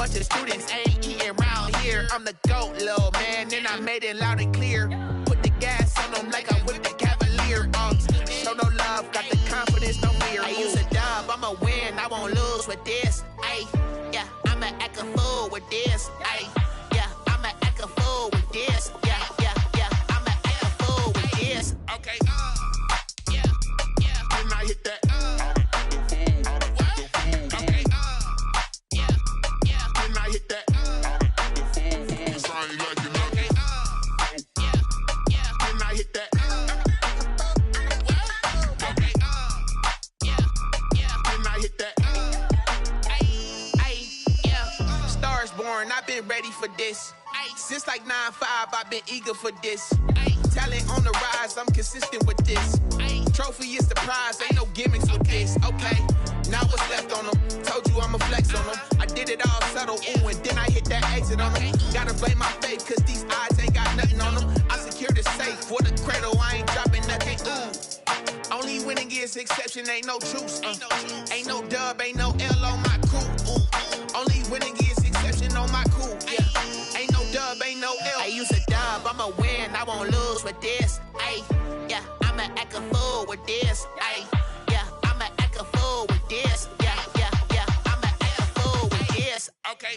bunch of students ain't eating round here. I'm the GOAT, little man, and I made it loud and clear. Put the gas on them like I'm with the Cavalier. Show no love, got the confidence, no fear. I use a dub, I'ma win, I won't lose with this. Ay, yeah, I'ma act a fool with this. Ay, yeah, I'ma act a fool with this. Yeah, yeah, yeah, I'ma act a fool with this. Okay, yeah, yeah, and I hit that. I've been ready for this. Since like 9-5, I've been eager for this. Talent on the rise, I'm consistent with this. Trophy is the prize, ain't no gimmicks with this. Okay, now what's left on them? Told you I'ma flex on them. I did it all subtle, ooh, and then I hit that exit on them. Gotta blame my faith, cause these eyes ain't got nothing on them. I secured the safe for the cradle, I ain't dropping nothing, ooh. Only winning is exception, ain't no truce. Ain't no dub, ain't no L on my crew. Ooh. Only winning is exception on my crew. Yeah. Ain't no dub, ain't no L. I use a dub, I'ma win, I won't lose with this. Ay, yeah, I'ma act a fool with this. Ay, yeah, I'ma act a fool with this. Yeah, yeah, yeah, I'ma act a fool with this. Okay,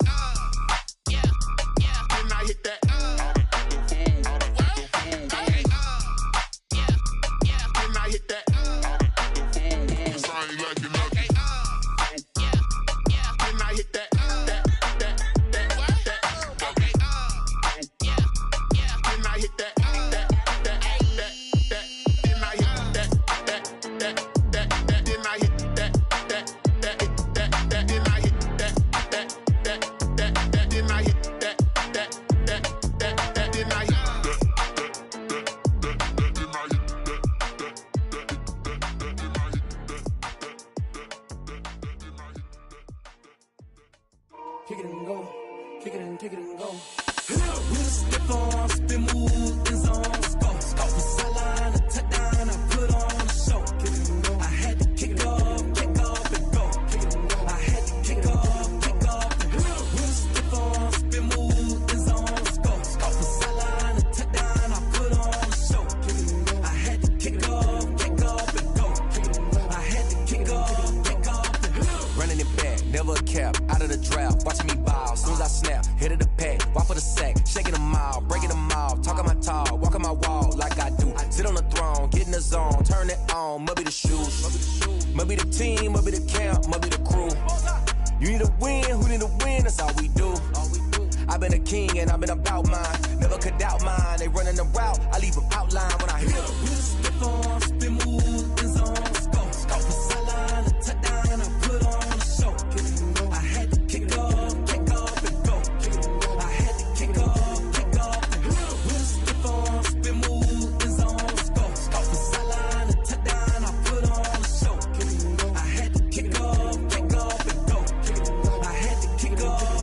yeah, yeah, and I hit that. Kick it and go, kick it and go. With a stiff arm, spin move, in zone, scope. Off the sideline, a touchdown, I put on a show. Kick it and go. I had to kick off and go. Kick it and go. I had to kick off and go. With a stiff arm, spin move, in zone, scope. Off the sideline, a touchdown, I put on a show. Kick it and go. I had to kick off and go. Kick it and go. I had to kick off and go. Running it back, never a cap, out of the drought, watching me ball. Soon as I snap, hit of the pack, walk for the sack, shaking them out, breaking them off, talking my talk, walking my wall like I do. Sit on the throne, get in the zone, turn it on, must be the shoes, must be the team, must be the camp, must be the crew. You need a win, who need a win, that's all we do. I've been a king and I've been about mine, never could doubt mine. They running the route, I leave them outline when I hit them. With a stiff arm, spin move, in zone, scope. Off the sideline, a touchdown, I put on a show. Kick it and go. I had to kick off and go. Kick it and go. I had to kick off and go. With a stiff arm, spin move, in zone, scope. Off the sideline, a touchdown, I put on a show. Kick it and go. I had to kick off and go. Kick it and go. I had to kick off.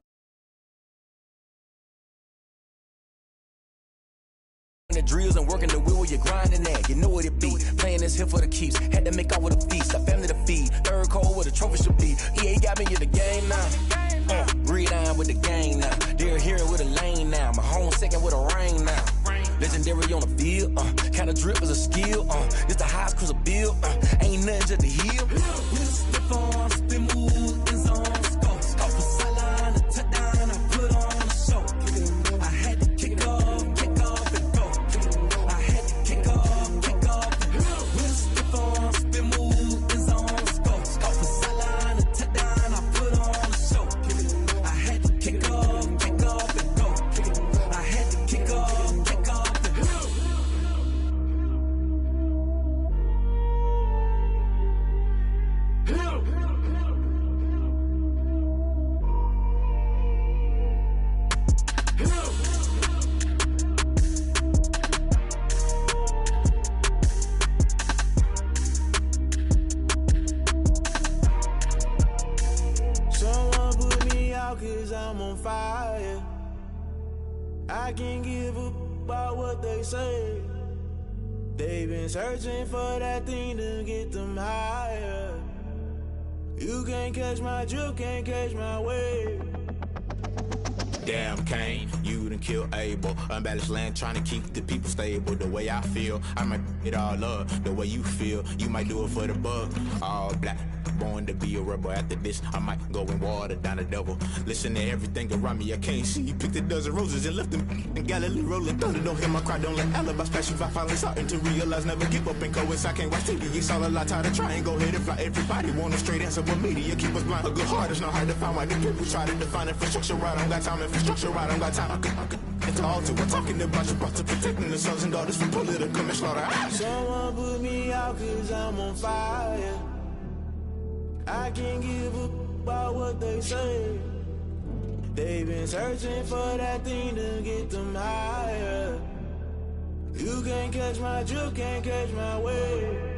The drills and working the wheel where you're grinding at. You know what it be. Playing this here for the keeps. Had to make out with a feast. A family to feed. Third cold where the trophy should be. EA got me in the game now. Breed on with the game now. They're here with a lane now. My home second with a rain now. Legendary on the field. Kinda drip is a skill. It's the highest cruiser bill. Ain't nothing just to heal. With a stiff arm, spin move, in zone, scope. Off the sideline, a touchdown, I put on a show. Kick it and go. I had to kick off and go. Kick it and go. I had to kick off and go. With a stiff arm, spin move, in zone, scope. Off the sideline, a touchdown, I put on a show. Kick it and go. I had to kick off and go. Kick it and go. I had to kick off and go. Someone put me out 'cause I'm on fire. I can't give up about what they say. They've been searching for that thing to get them higher. You can't catch my drift, can't catch my wave. Damn, Kane, you done killed Abel. Unbalanced land, trying to keep the people stable. The way I feel, I might it all up. The way you feel, you might do it for the buck. All black, born to be a rebel. After this, I might go and water down the devil. Listen to everything around me, I can't see. You picked a dozen roses and left them in Galilee rolling thunder. Don't hear my cry, don't let alibis pass you. I finally starting to realize, never give up and coincide. Can't watch TV, it's all a lot. Tired of trying, go ahead and fly. Everybody want a straight answer, but media keep us blind. A good heart is not hard to find. Why the people try to define infrastructure right? I don't got time, infrastructure right? I don't got time. It's all to we're talking about you, brought to protecting the sons and daughters from political manslaughter. Someone put me out cause I'm on fire. I can't give up about what they say. They've been searching for that thing to get them higher. You can't catch my drift, can't catch my wave.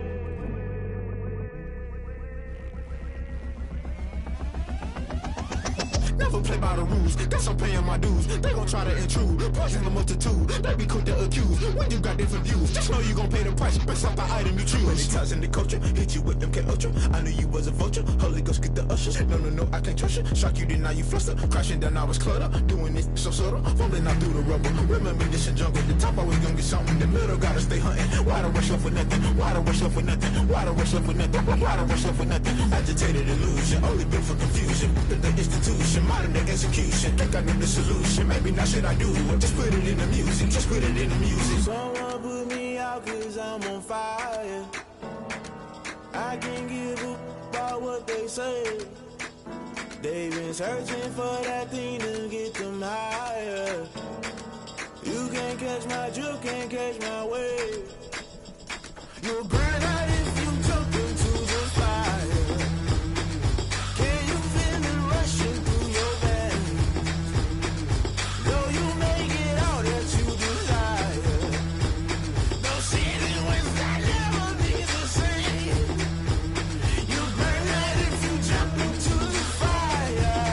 Never play by the rules, guess I'm paying my dues. They gon' try to intrude, poison the multitude. They be quick to accuse, when you got different views. Just know you gon' pay the price, based off the item you choose. Many times in the culture, hit you with them K-Ultra. I knew you was a vulture, Holy Ghost get the ushers. No, I can't trust you. Shock you, then now you fluster. Crashing down, I was cluttered. Doing this so subtle, fumbling out through the rubble. Remember this in jungle, the top always gonna get something. The middle gotta stay hunting. Why the rush left with nothing? Why the rush left with nothing? Why the rush left with nothing? Why the rush left with nothing? Agitated illusion, only built for confusion. The institution, modern day execution. Think I know the solution. Maybe not should I do it? Just put it in the music. Just put it in the music. Someone put me out cause I'm on fire. I can't give up about what they say. They've been searching for that thing to get them higher. You can't catch my drift, can't catch my wave. You'll burn out if you jump into the fire. Can you feel it rushing through your veins? Though you make it all that you desire. No city was that never be the same. You burn out if you jump into the fire.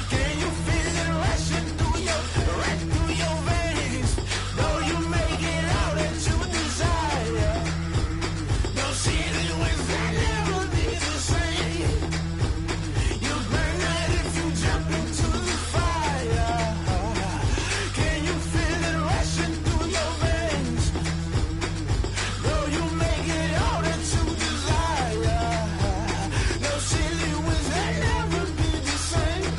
Can you feel it rushing through your veins? Though you make it all that you desire. No city was that never be the same. You burn out if you jump into the fire. Can you feel it rushing through your veins? Though you make it all that you desire. No city was that never be the same.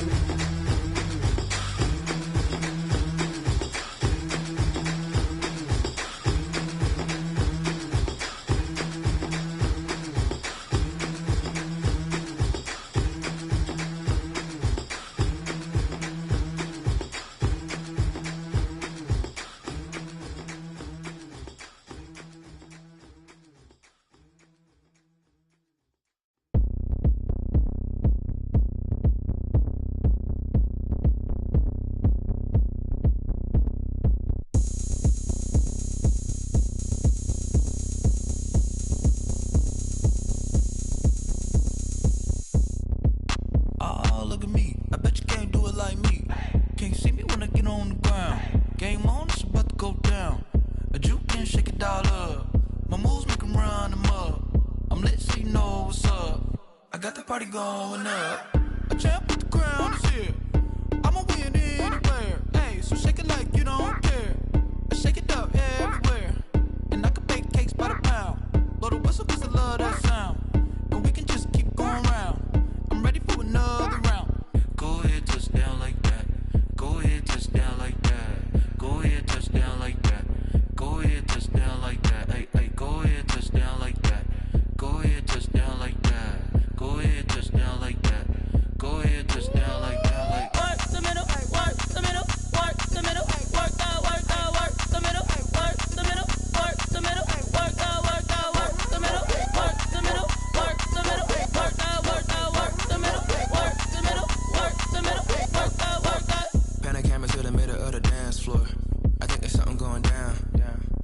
Oh, look at me. I bet you can't do it like me. Can't see me when I get on the ground. Game on, it's about to go down. A juke can shake it all up. My moves make them run them up. I'm lit so you know what's up. I got the party going up. A champ with the crown is here. I'ma win anywhere. Hey, so shake it like you don't care. I shake it up everywhere. And I can bake cakes by the pound. Blow the whistle cause I love that sound. And we can just keep going round. I'm ready for another round. Go ahead, touch down like that. Go ahead, touch down like that. Go ahead, touch down like that. Go ahead, touch down like that. Hey, go ahead, touch down like that. Go ahead, touch down like that. Go ahead, touch down like that. Go ahead, touch down like that. Like work the middle, work the middle, work the middle, work out, work the middle, work the middle, work the middle, work out, work the middle, work the middle, work the middle, work out, work the middle, work the middle, work the middle, work out. Panic camera to the middle of the dance floor. I think there's something going down.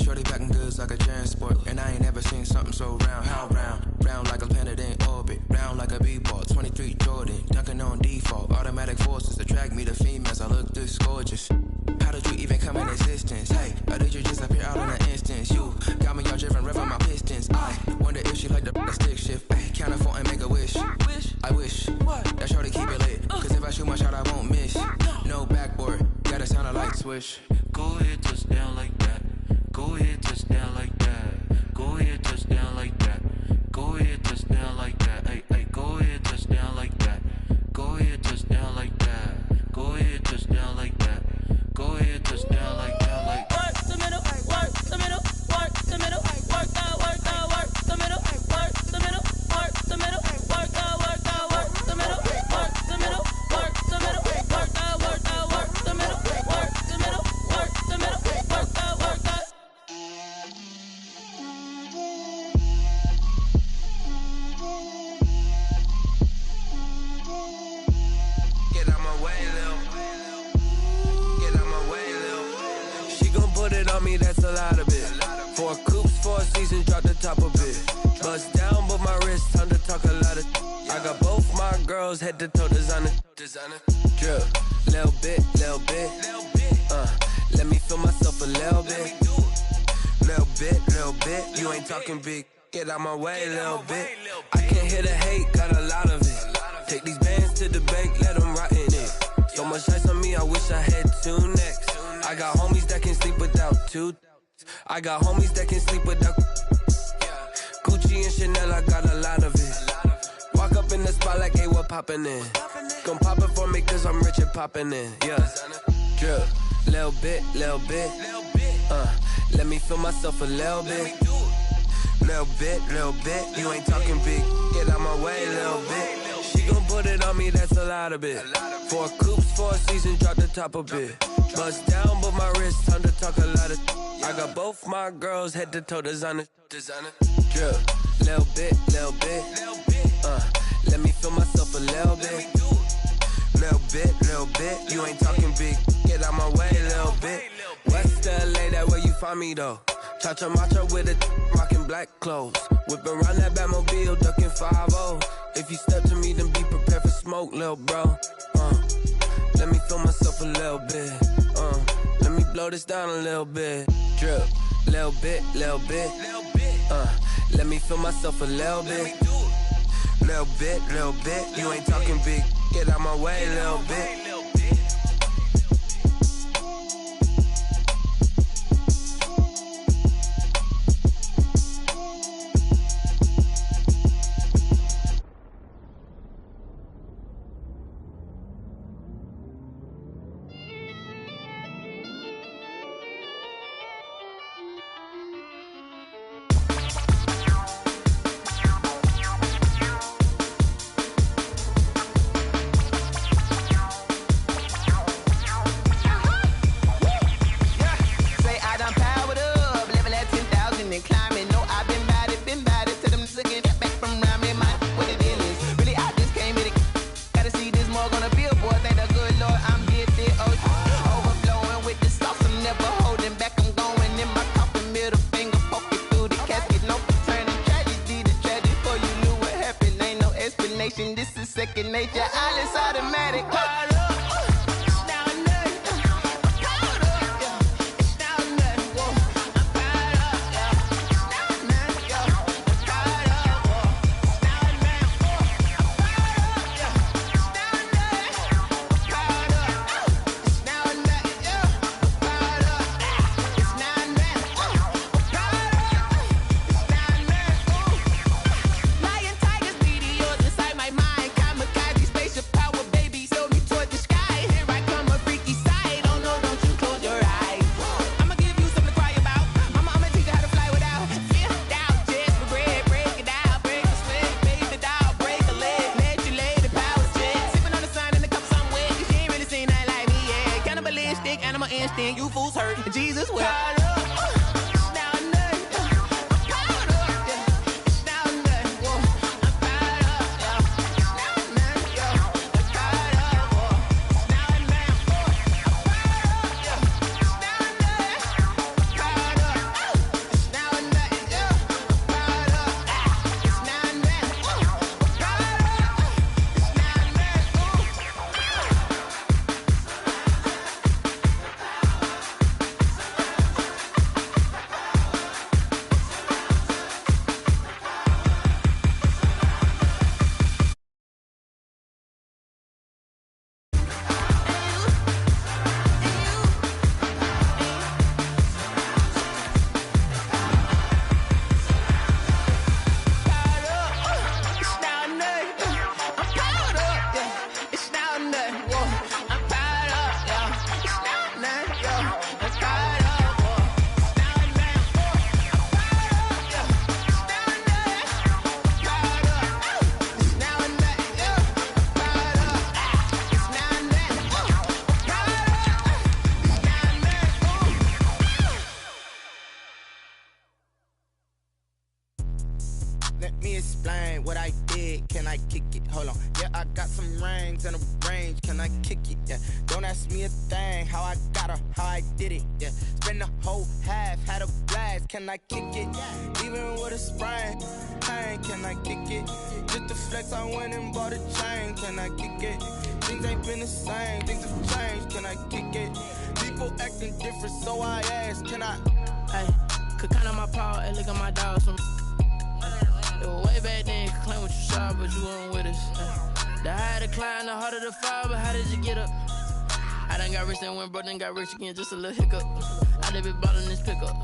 Shorty packing goods like a transport, and I ain't never seen something so round. How round? Round like a planet in orbit, round like a b-ball. 23 Jordan, dunking on default. Automatic forces attract me to females. I look this gorgeous. How did you even come in existence? Hey, or did you just appear out in an instance? You got me all driven, revving my pistons. I wonder if she like the stick shift. Hey, count a 4 and make a wish. I wish that shorty keep it lit, cause if I shoot my shot, I won't miss. No that, it sounded like Swish. Go ahead, touch down like that. Go ahead, touch down like that. Go ahead, touch down like that. Go ahead, touch down like that. Hey, hey, go ahead, touch down like that. Go ahead, touch down like that. Go ahead, touch down like that. Go ahead, touch down like that. Like work the middle, work the middle, work the middle, work out, work out, work the middle, work the middle, work the middle, work out, work out, work the middle, work the middle, work the middle, work out, work out, work the middle, work the middle, work the middle, work out, work out. Get out my way, Lil. Get out my way, Lil. She gon' put it on me, that's a lot of it. 4 coops, 4 seasons, drop the top of it. Bust down, but my wrist, time to talk a lot of. I got both my girls, head to toe designer. Drip, little bit, little bit. Let me feel myself a little bit. Little bit, you ain't talking big. Get out my way, little bit. I can't hear the hate, got a lot of it. Take these bands to the bank, let them rot in it. So much ice on me, I wish I had 2 necks. I got homies that can sleep without 2. I got homies that can sleep without Gucci and Chanel, I got a lot of it. Walk up in the spot like, hey, what poppin' in? Gon' pop it for me cause I'm rich and poppin' in, yeah. Drip, little bit, little bit. Let me feel myself a little bit. Little bit, you ain't talking big. Get out my way, little bit. She gon' put it on me, that's a lot of it. 4 coops, 4 seasons, drop the top of it. Bust down, but my wrist, time to talk a lot of. I got both my girls, head to toe designer. Drip, little bit, little bit. Let me feel myself a little bit. Little bit, you ain't talking big. Get out my way, little bit. West LA, that where you find me though. Cha-cha matcha with a rockin' black clothes. Whippin' around that Batmobile, duckin' 5-0. If you step to me, then be prepared for smoke, lil' bro. Let me feel myself a little bit. Let me blow this down a little bit. Drip, little bit, little bit. Let me feel myself a little bit. Little bit. You ain't talking big. Get out my way, little bit. This is second nature, all is automatic. You fools hurt. Jesus will. explain what I did? Can I kick it? Hold on. Yeah, I got some rings and a range. Can I kick it? Yeah. Don't ask me a thing. How I got her, how I did it. Yeah. Spend the whole half, had a blast. Can I kick it? Even with a sprain. Pain, can I kick it? Just the flex, I went and bought a chain. Can I kick it? Things ain't been the same. Things have changed. Can I kick it? People acting different, so I ask. Can I? Hey, could count on my power and look at my dogs from. It was way back then, you could claim what you saw, but you weren't with us. The higher the climb, the harder the fall, but how did you get up? I done got rich and went broke, then got rich again, just a little hiccup. I done been ballin' this pickup.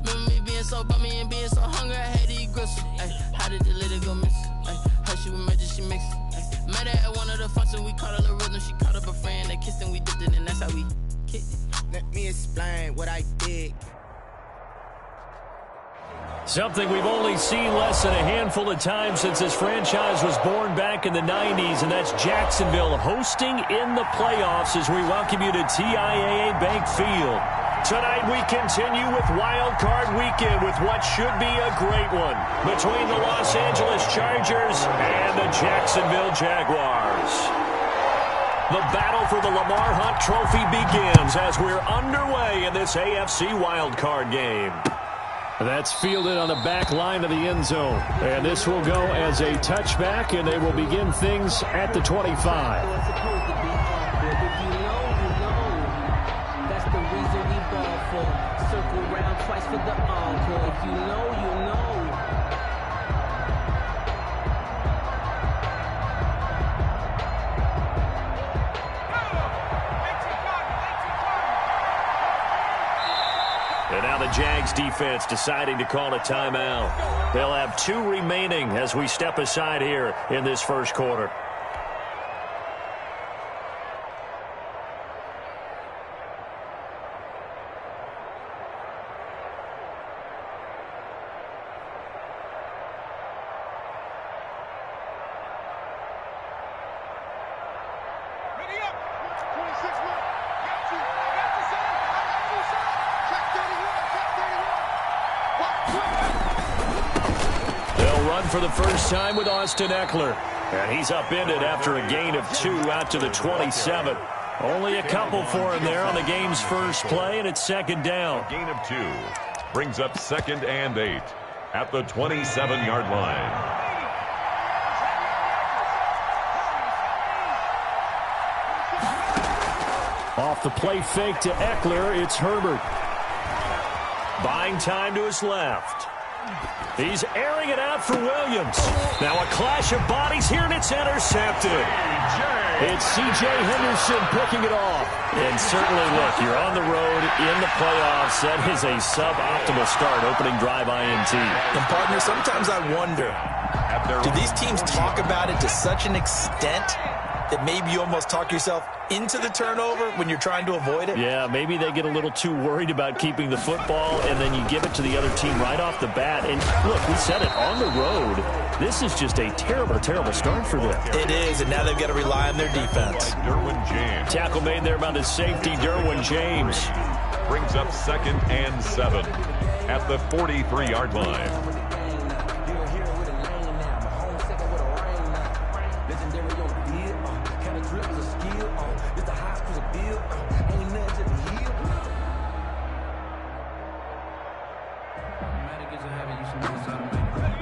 Remember me being so bummy and being so hungry, I had to eat gristle. Ay, how did the little go miss? Ay, her she was magic, she mixed. Ay, met her at one of the functions, we caught a little rhythm, she caught up a friend, they kissed and we dipped it, and that's how we kicked it. Let me explain what I did. Something we've only seen less than a handful of times since this franchise was born back in the 90s, and that's Jacksonville hosting in the playoffs as we welcome you to TIAA Bank Field. Tonight we continue with Wild Card Weekend with what should be a great one between the Los Angeles Chargers and the Jacksonville Jaguars. The battle for the Lamar Hunt Trophy begins as we're underway in this AFC Wild Card game. That's fielded on the back line of the end zone. And this will go as a touchback, and they will begin things at the 25. That's the reason we ball for. Circle round twice for the encore. If you know, you know. And now the Jags defense deciding to call a timeout. They'll have 2 remaining as we step aside here in this first quarter. For the first time with Austin Eckler. And he's upended after a gain of 2 out to the 27. Only a couple for him there on the game's first play, and it's second down. A gain of 2 brings up 2nd and 8 at the 27-yard line. Off the play fake to Eckler, it's Herbert. Buying time to his left. He's airing it out for Williams. Now a clash of bodies here, and it's intercepted. It's C.J. Henderson picking it off. And certainly, look, you're on the road in the playoffs. That is a suboptimal start, opening drive INT. And, partner, sometimes I wonder, do these teams talk about it to such an extent that maybe you almost talk yourself into the turnover when you're trying to avoid it? Yeah, maybe they get a little too worried about keeping the football, and then you give it to the other team right off the bat. And look, we said it, on the road, this is just a terrible, terrible start for them. It is, and now they've got to rely on their defense. Derwin James. Tackle made there by the safety, Derwin James. Brings up 2nd and 7 at the 43-yard line.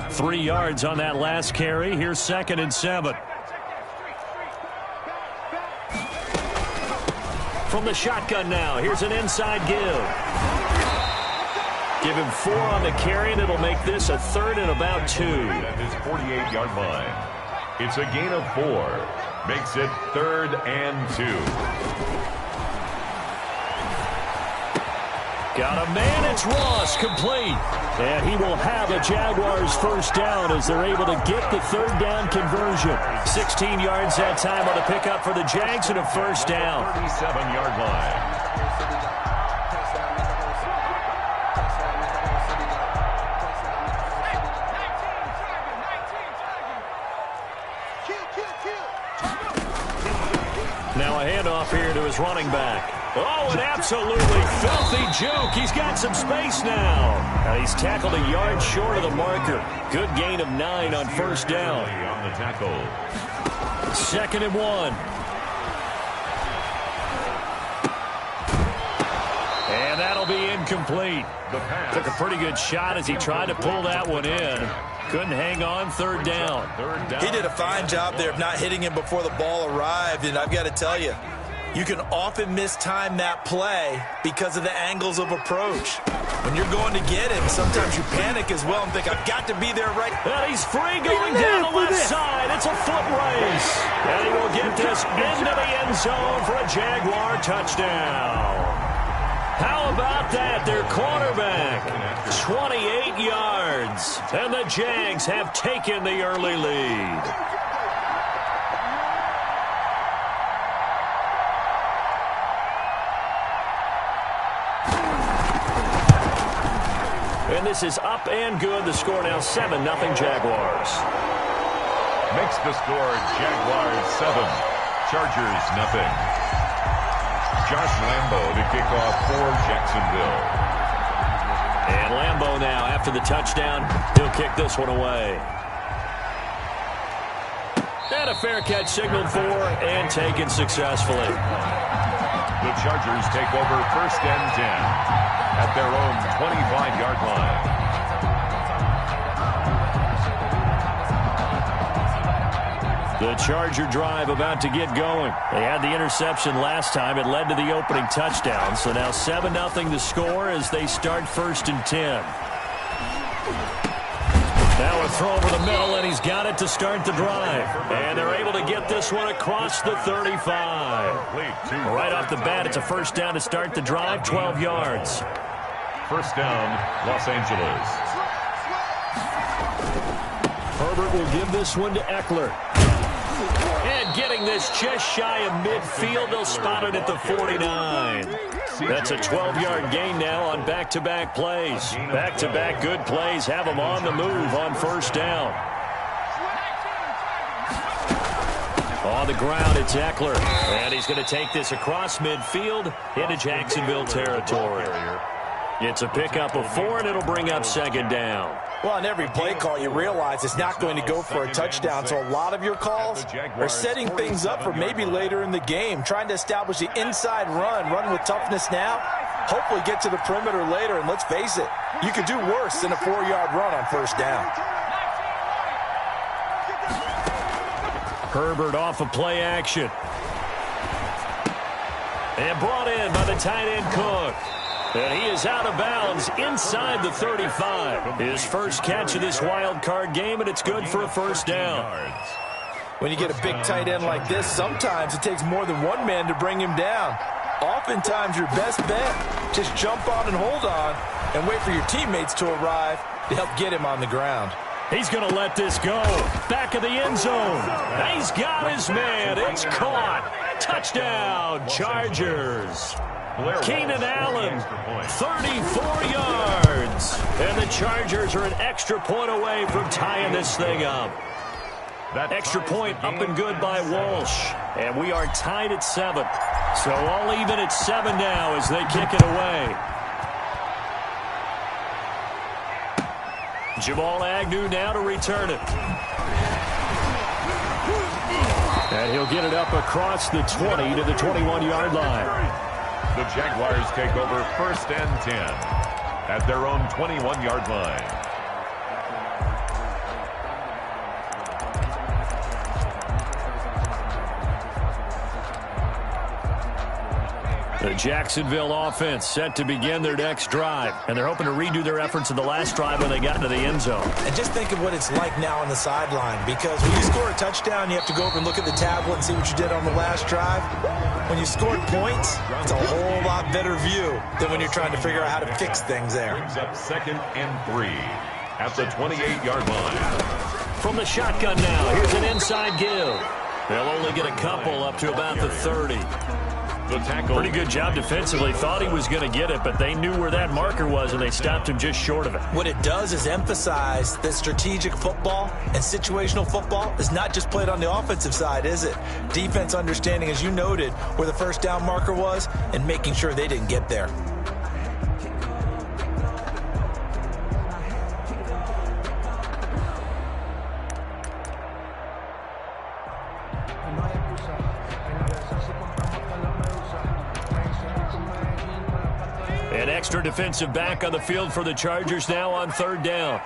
Three yards on that last carry. Here's 2nd and 7. From the shotgun now, here's an inside give. Give him 4 on the carry, and it'll make this a 3rd and about 2. At his 48-yard line. It's a gain of 4. Makes it 3rd and 2. Got a man, it's Ross, complete. And he will have a Jaguars first down as they're able to get the 3rd down conversion. 16 yards that time on the pickup for the Jags and a first down. 37-yard line. Now a handoff here to his running back. Oh, an absolutely filthy juke. He's got some space now. And he's tackled a yard short of the marker. Good gain of 9 on first down. On the tackle. 2nd and 1. And that'll be incomplete. Took a pretty good shot as he tried to pull that one in. Couldn't hang on. 3rd down. He did a fine job there of not hitting him before the ball arrived. And I've got to tell you, you can often mistime that play because of the angles of approach. When you're going to get him, sometimes you panic as well and think, I've got to be there right. And he's free going down the left side. It's a foot race. And he will get this into the end zone for a Jaguar touchdown. How about that? Their quarterback, 28 yards. And the Jags have taken the early lead. And this is up and good. The score now 7-0 Jaguars. Makes the score Jaguars 7, Chargers 0. Josh Lambo to kick off for Jacksonville. And Lambo now, after the touchdown, he'll kick this one away. And a fair catch signaled for and taken successfully. The Chargers take over 1st and 10 at their own 25-yard line. The Charger drive about to get going. They had the interception last time. It led to the opening touchdown. So now 7-0 the score as they start 1st and 10. Now a throw over the middle, and he's got it to start the drive. And they're able to get this one across the 35. Right off the bat, it's a 1st down to start the drive, 12 yards. 1st down, Los Angeles. Herbert will give this one to Eckler. And getting this just shy of midfield, they'll spot it at the 49. That's a 12-yard gain now on back-to-back plays. Back-to-back good plays have them on the move on 1st down. On the ground, it's Eckler. And he's going to take this across midfield into Jacksonville territory. It's a pickup of 4, and it'll bring up 2nd down. Well, on every play call, you realize it's not going to go for a touchdown, so a lot of your calls are setting things up for maybe later in the game, trying to establish the inside run with toughness now, hopefully get to the perimeter later, and let's face it, you could do worse than a 4-yard run on 1st down. Herbert off of play action. And brought in by the tight end Cook. And he is out of bounds inside the 35. His first catch of this wild card game, and it's good for a 1st down. When you get a big tight end like this, sometimes it takes more than one man to bring him down. Oftentimes, your best bet, just jump on and hold on and wait for your teammates to arrive to help get him on the ground. He's going to let this go. Back of the end zone. He's got his man. It's caught. Touchdown, Chargers. Keenan Allen, 34 yards. And the Chargers are an extra point away from tying this thing up. That extra point up and good by Walsh. And we are tied at 7. So all even at 7 now as they kick it away. Jamal Agnew now to return it. And he'll get it up across the 20 to the 21-yard line. The Jaguars take over 1st and 10 at their own 21-yard line. The Jacksonville offense set to begin their next drive, and they're hoping to redo their efforts in the last drive when they got into the end zone. And just think of what it's like now on the sideline, because when you score a touchdown, you have to go over and look at the tablet and see what you did on the last drive. When you scored points, it's a whole lot better view than when you're trying to figure out how to fix things there. Brings up 2nd and 3 at the 28-yard line. From the shotgun now, here's an inside give. They'll only get a couple up to about the 30. The tackle. Pretty good job defensively. Thought he was going to get it, but they knew where that marker was, and they stopped him just short of it. What it does is emphasize that strategic football and situational football is not just played on the offensive side, is it? Defense understanding, as you noted, where the first down marker was and making sure they didn't get there. An extra defensive back on the field for the Chargers now on third down.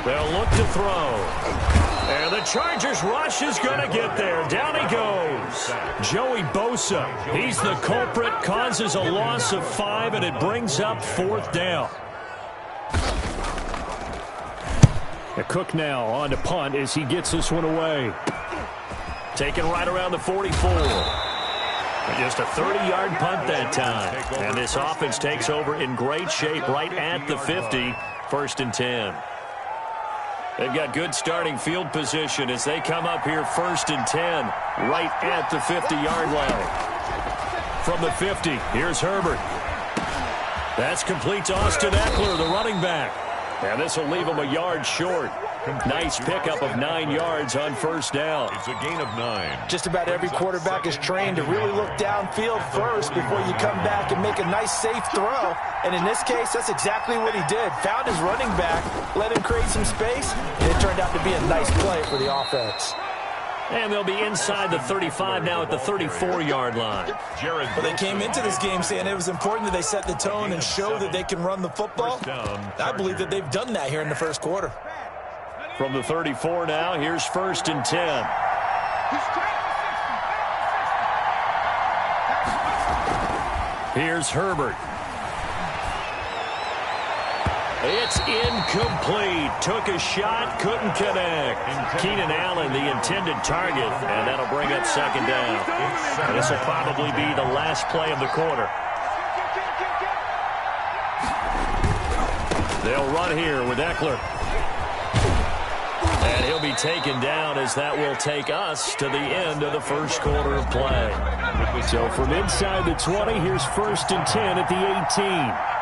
They'll look to throw. And the Chargers rush is going to get there. Down he goes. Joey Bosa. He's the culprit, causes a loss of 5, and it brings up fourth down. Cook now on to punt as he gets this one away. Taken right around the 44. Just a 30-yard punt that time. And this offense takes over in great shape right at the 50. First and 10. They've got good starting field position as they come up here first and 10. Right at the 50-yard line. From the 50, here's Herbert. That's complete to Austin Eckler, the running back. And this will leave him a yard short. Nice pickup of 9 yards on first down. It's a gain of 9. Just about every quarterback is trained to really look downfield first before you come back and make a nice, safe throw. And in this case, that's exactly what he did. Found his running back, let him create some space, and it turned out to be a nice play for the offense. And they'll be inside the 35 now at the 34-yard line. Well, they came into this game saying it was important that they set the tone and show that they can run the football. I believe that they've done that here in the first quarter. From the 34 now, here's first and 10. Here's Herbert. It's incomplete. Took a shot, couldn't connect. Keenan Allen, the intended target, and that'll bring up second down. This will probably be the last play of the quarter. They'll run here with Eckler. And he'll be taken down as that will take us to the end of the first quarter of play. So from inside the 20, here's first and 10 at the 18.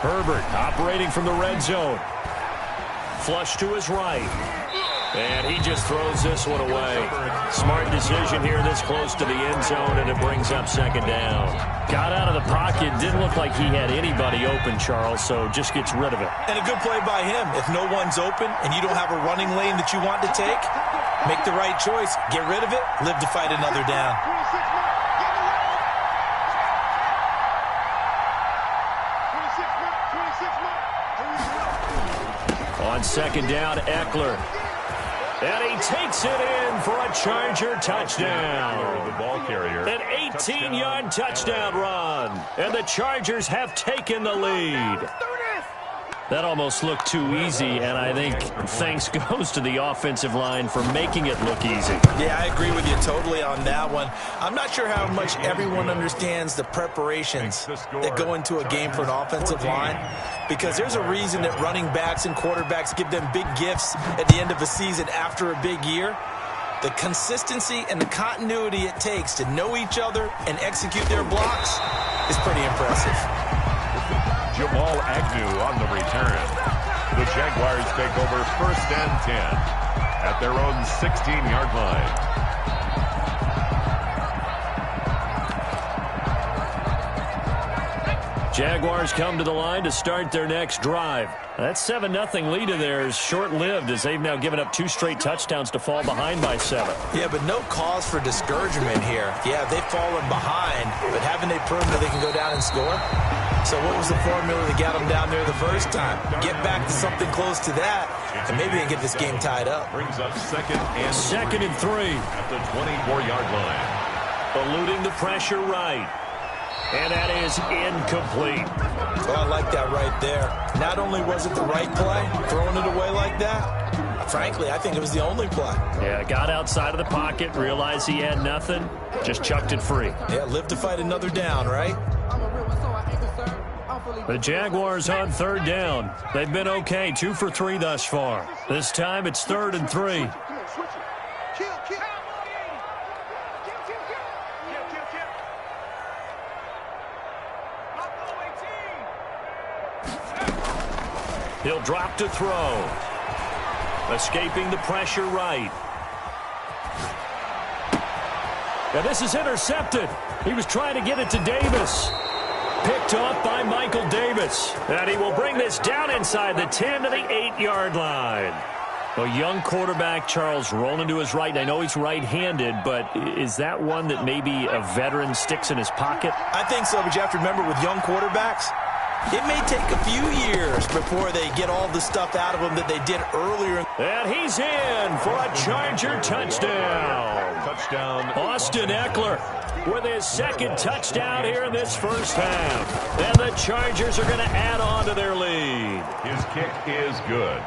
Herbert operating from the red zone. Flush to his right. And he just throws this one away. Smart decision here this close to the end zone, and it brings up second down. Got out of the pocket. Didn't look like he had anybody open, Charles, so just gets rid of it. And a good play by him. If no one's open and you don't have a running lane that you want to take, make the right choice. Get rid of it. Live to fight another down. On second down, Eckler. And he takes it in for a Charger touchdown. The ball carrier. An 18-yard touchdown run. And the Chargers have taken the lead. That almost looked too easy, and I think thanks goes to the offensive line for making it look easy. Yeah, I agree with you totally on that one. I'm not sure how much everyone understands the preparations that go into a game for an offensive line, because there's a reason that running backs and quarterbacks give them big gifts at the end of a season after a big year. The consistency and the continuity it takes to know each other and execute their blocks is pretty impressive. Jamal Agnew on the return. The Jaguars take over first and 10 at their own 16-yard line. Jaguars come to the line to start their next drive. That 7-0 lead of theirs short-lived as they've now given up 2 straight touchdowns to fall behind by 7. Yeah, but no cause for discouragement here. Yeah, they've fallen behind, but haven't they proven that they can go down and score? So what was the formula that got them down there the first time? Get back to something close to that, and maybe they can get this game tied up. Brings up second and 3 at the 24-yard line. Eluding the pressure right. And that is incomplete. Well, I like that right there. Not only was it the right play, throwing it away like that, frankly, I think it was the only play. Yeah, got outside of the pocket, realized he had nothing, just chucked it free. Yeah, live to fight another down, right? The Jaguars on third down. They've been okay, 2 for 3 thus far. This time it's 3rd and 3. He'll drop to throw. Escaping the pressure right. And this is intercepted. He was trying to get it to Davis. Picked off by Michael Davis. And he will bring this down inside the 10 to the 8-yard line. A young quarterback, Charles, rolling to his right. And I know he's right-handed, but is that one that maybe a veteran sticks in his pocket? I think so, but you have to remember with young quarterbacks, it may take a few years before they get all the stuff out of them that they did earlier. And he's in for a Charger touchdown. Austin Eckler with his second touchdown here in this first half. And the Chargers are going to add on to their lead. His kick is good.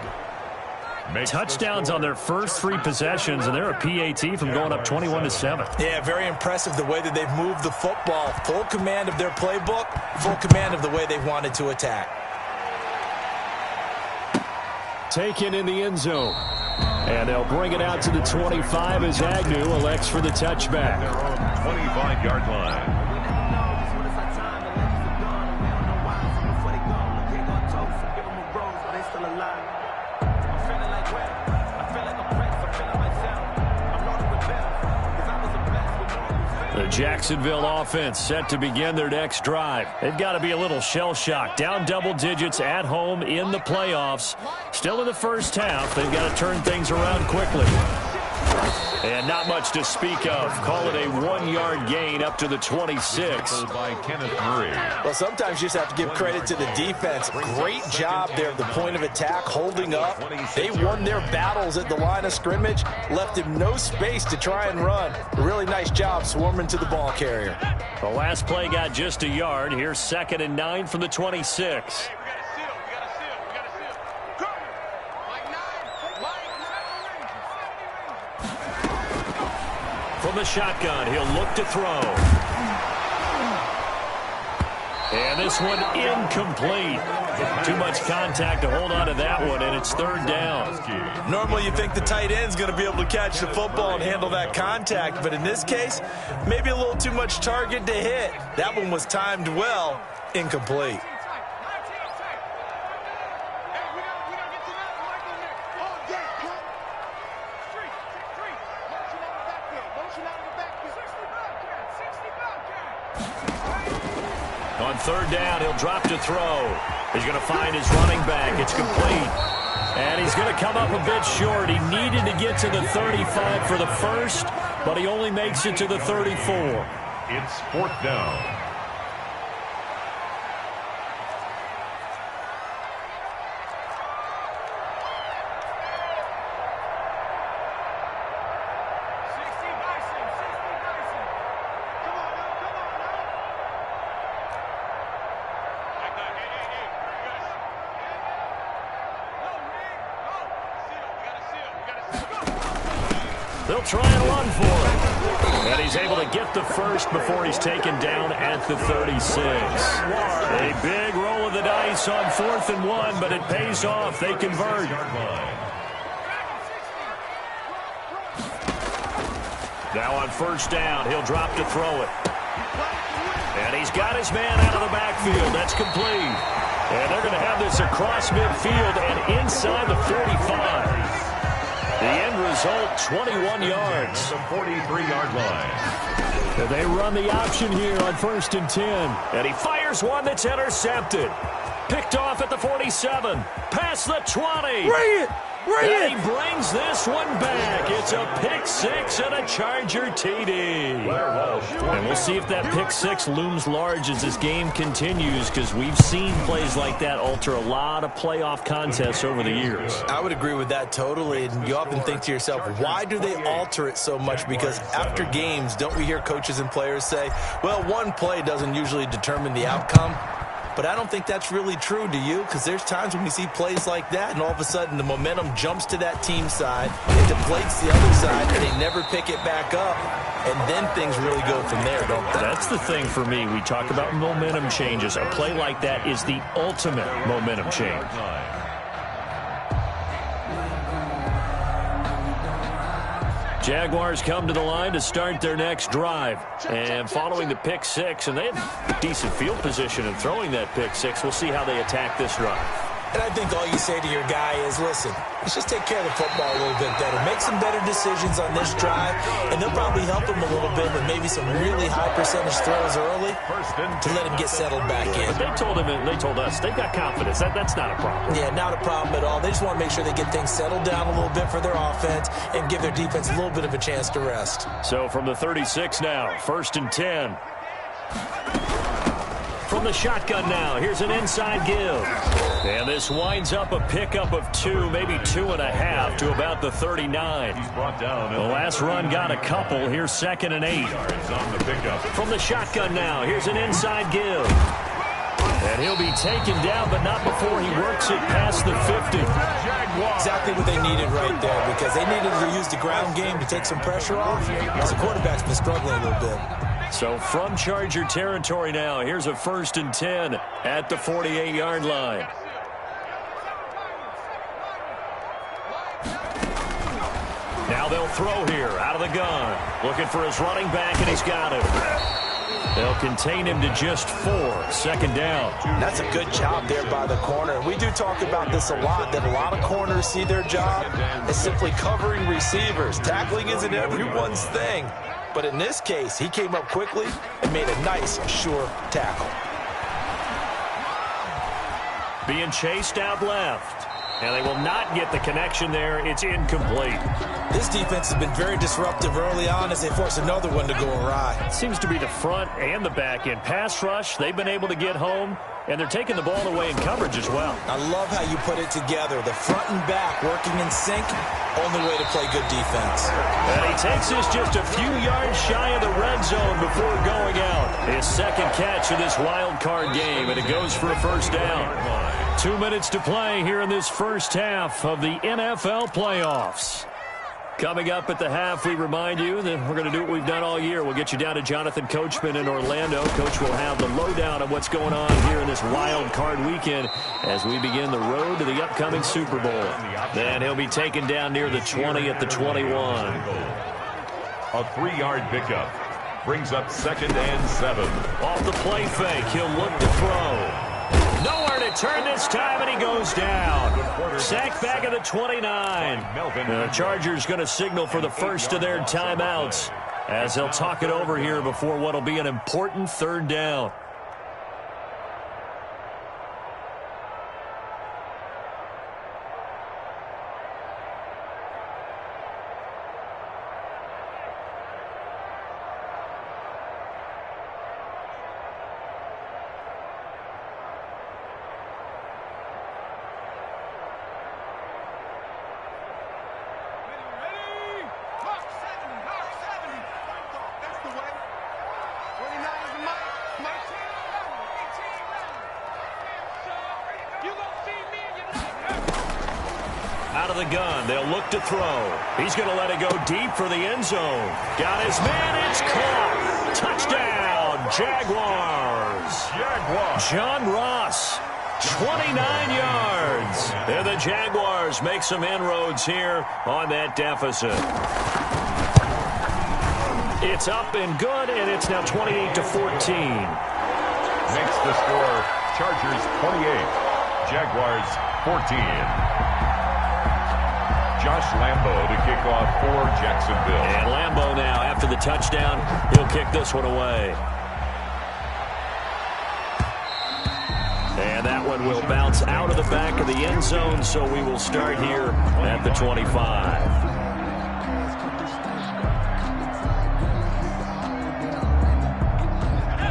Touchdowns on their first 3 possessions, and they're a PAT from going up 21-7. Yeah, very impressive the way that they've moved the football. Full command of their playbook, full command of the way they've wanted to attack. Taken in the end zone. And they'll bring it out to the 25 as Agnew elects for the touchback. Their own 25-yard line. The Jacksonville offense set to begin their next drive. They've got to be a little shell-shocked. Down double digits at home in the playoffs. Still in the first half. They've got to turn things around quickly. And not much to speak of. Call it a 1-yard gain up to the 26. By Kenneth Murray. Well, sometimes you just have to give credit to the defense. Great job there at the point of attack, holding up. They won their battles at the line of scrimmage, left him no space to try and run. A really nice job swarming to the ball carrier. The last play got just a yard. Here's 2nd and 9 from the 26. From the shotgun, he'll look to throw. And this one incomplete. Too much contact to hold on to that one, and it's 3rd down. Normally you think the tight end's going to be able to catch the football and handle that contact, but in this case, maybe a little too much target to hit. That one was timed well, incomplete. On 3rd down, he'll drop to throw. He's going to find his running back. It's complete. And he's going to come up a bit short. He needed to get to the 35 for the first, but he only makes it to the 34. It's 4th down. They'll try and run for it. And he's able to get the first before he's taken down at the 36. A big roll of the dice on 4th and 1, but it pays off. They convert. Now on 1st down, he'll drop to throw it. And he's got his man out of the backfield. That's complete. And they're going to have this across midfield and inside the 45. The end result, 21 yards. The 43-yard line. And they run the option here on 1st and 10. And he fires one that's intercepted. Picked off at the 47. Past the 20. Bring it! And he brings this one back. It's a pick 6 and a Charger TD. And we'll see if that pick 6 looms large as this game continues, because we've seen plays like that alter a lot of playoff contests over the years. I would agree with that totally. And you often think to yourself, why do they alter it so much? Because after games, don't we hear coaches and players say, well, one play doesn't usually determine the outcome? But I don't think that's really true, do you? Because there's times when we see plays like that, and all of a sudden the momentum jumps to that team side, it deflates the other side, and they never pick it back up, and then things really go from there, don't they? That's the thing for me. We talk about momentum changes. A play like that is the ultimate momentum change. Jaguars come to the line to start their next drive. And following the pick six, and they had decent field position in throwing that pick six, we'll see how they attack this drive. And I think all you say to your guy is, listen, let's just take care of the football a little bit better. Make some better decisions on this drive, and they'll probably help him a little bit with maybe some really high percentage throws early to let him get settled back in. But they told him, and they told us, they've got confidence. That's not a problem. Yeah, not a problem at all. They just want to make sure they get things settled down a little bit for their offense and give their defense a little bit of a chance to rest. So from the 36 now, 1st and 10. From the shotgun now, here's an inside give. And this winds up a pickup of 2, maybe 2.5 to about the 39. The last run got a couple. Here's 2nd and 8. From the shotgun now, here's an inside give. And he'll be taken down, but not before he works it past the 50. Exactly what they needed right there, because they needed to use the ground game to take some pressure off, because the quarterback's been struggling a little bit. So from Charger territory now, here's a 1st and 10 at the 48-yard line. Now they'll throw here out of the gun. Looking for his running back, and he's got him. They'll contain him to just 4. 2nd down. That's a good job there by the corner. We do talk about this a lot, that a lot of corners see their job as simply covering receivers. Tackling isn't everyone's thing. But in this case, he came up quickly and made a nice, sure tackle. Being chased out left. And they will not get the connection there. It's incomplete. This defense has been very disruptive early on as they force another one to go awry. It seems to be the front and the back end. Pass rush, they've been able to get home, and they're taking the ball away in coverage as well. I love how you put it together. The front and back working in sync, only way to play good defense. And he takes this just a few yards shy of the red zone before going out. His 2nd catch of this wild card game, and it goes for a 1st down. 2 minutes to play here in this first half of the NFL playoffs. Coming up at the half, we remind you that we're going to do what we've done all year. We'll get you down to Jonathan Coachman in Orlando. Coach will have the lowdown of what's going on here in this wild card weekend as we begin the road to the upcoming Super Bowl. Then he'll be taken down near the 20 at the 21. A 3-yard pickup brings up 2nd and 7. Off the play fake, he'll look to throw. Nowhere to turn this time, and he goes down. Sacked back at the 29. The Chargers going to signal for the first of their timeouts as they'll talk it over here before what will be an important 3rd down. Out of the gun, they'll look to throw. He's going to let it go deep for the end zone. Got his man, it's caught. Touchdown, Jaguars. John Ross, 29 yards. And the Jaguars make some inroads here on that deficit. It's up and good, and it's now 28-14. Makes the score Chargers 28, Jaguars 14. Josh Lambo to kick off for Jacksonville. And Lambo now, after the touchdown, he'll kick this one away. And that one will bounce out of the back of the end zone, so we will start here at the 25.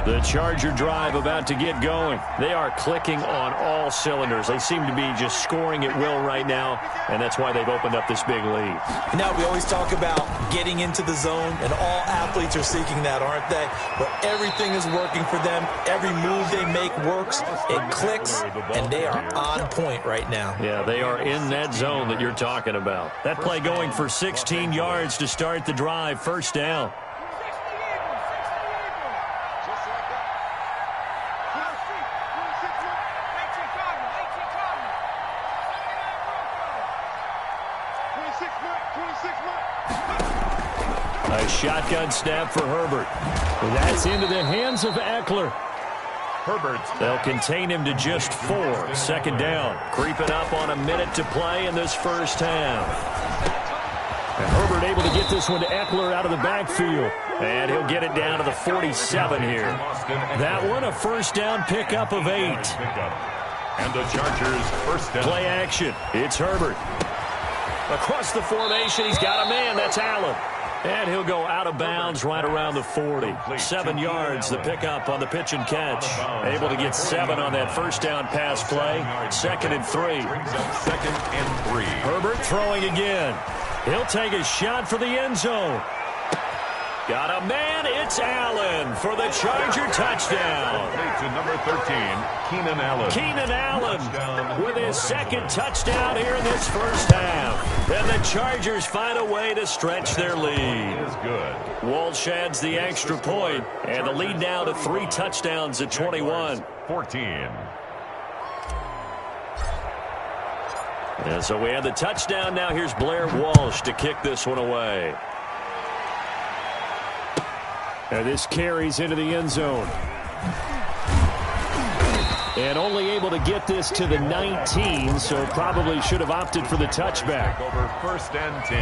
The Charger drive about to get going. They are clicking on all cylinders. They seem to be just scoring at will right now, and that's why they've opened up this big lead. Now, we always talk about getting into the zone, and all athletes are seeking that, aren't they? But everything is working for them. Every move they make works. It clicks, and they are on point right now. Yeah, they are in that zone that you're talking about. That play going for 16 yards to start the drive. First down. A shotgun snap for Herbert. That's into the hands of Eckler. Herbert. They'll contain him to just 4. Second down. Creeping up on a minute to play in this first half. And Herbert able to get this one to Eckler out of the backfield. And he'll get it down to the 47 here. That one a first down pickup of 8. And the Chargers first down. Play action. It's Herbert. Across the formation, he's got a man. That's Allen. And he'll go out of bounds right around the 40. 7 yards, the pickup on the pitch and catch. Able to get 7 on that first down pass play. 2nd and 3. Brings up 2nd and 3. Herbert throwing again. He'll take a shot for the end zone. Got a man. It's Allen for the Charger touchdown. To number 13, Keenan Allen. Keenan Allen with his 2nd touchdown here in this first half. And the Chargers find a way to stretch their lead. Is good. Walsh adds the extra point, and the lead now to 3 touchdowns at 21. 14. And so we have the touchdown. Now here's Blair Walsh to kick this one away. And this carries into the end zone. And only able to get this to the 19, so probably should have opted for the touchback. Over 1st and 10